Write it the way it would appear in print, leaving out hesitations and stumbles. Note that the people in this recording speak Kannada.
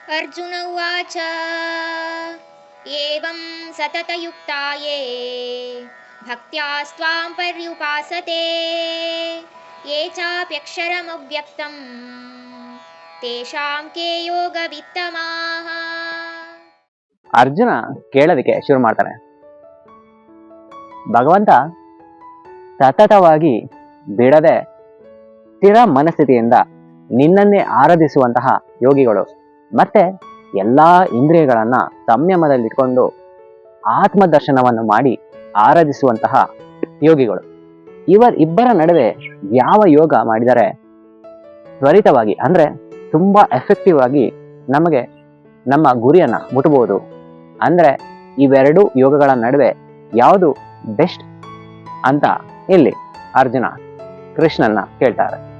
ಅರ್ಜುನ ಉವಾಚ ಏವಂ ಸತತಯುಕ್ತಾಯೇ ಭಕ್ತ್ಯಾಸ್ತ್ವಾಂ ಪರ್ಯುಪಾಸತೆ ಯೇ ಚಾಪ್ಯಕ್ಷರಮವ್ಯಕ್ತಂ ತೇಷಾಂ ಕೇ ಯೋಗವಿತ್ತಮಾಃ. ಅರ್ಜುನ ಕೇಳೋದಕ್ಕೆ ಶುರು ಮಾಡ್ತಾನೆ. ಭಗವಂತ ಸತತವಾಗಿ ಬಿಡದೆ ಸ್ಥಿರ ಮನಸ್ಥಿತಿಯಿಂದ ನಿನ್ನನ್ನೇ ಆರಾಧಿಸುವಂತಹ ಯೋಗಿಗಳು ಮತ್ತೆ ಎಲ್ಲಾ ಇಂದ್ರಿಯಗಳನ್ನ ಸಂಯಮದಲ್ಲಿಟ್ಕೊಂಡು ಆತ್ಮದರ್ಶನವನ್ನು ಮಾಡಿ ಆರಾಧಿಸುವಂತಹ ಯೋಗಿಗಳು, ಇವರಿಬ್ಬರ ನಡುವೆ ಯಾವ ಯೋಗ ಮಾಡಿದರೆ ತ್ವರಿತವಾಗಿ ಅಂದ್ರೆ ತುಂಬಾ ಎಫೆಕ್ಟಿವ್ ಆಗಿ ನಮಗೆ ನಮ್ಮ ಗುರಿಯನ್ನ ಮುಟ್ಟಬಹುದು ಅಂದ್ರೆ ಇವೆರಡು ಯೋಗಗಳ ನಡುವೆ ಯಾವುದು ಬೆಸ್ಟ್ ಅಂತ ಇಲ್ಲಿ ಅರ್ಜುನ ಕೃಷ್ಣನ್ನ ಕೇಳ್ತಾರೆ.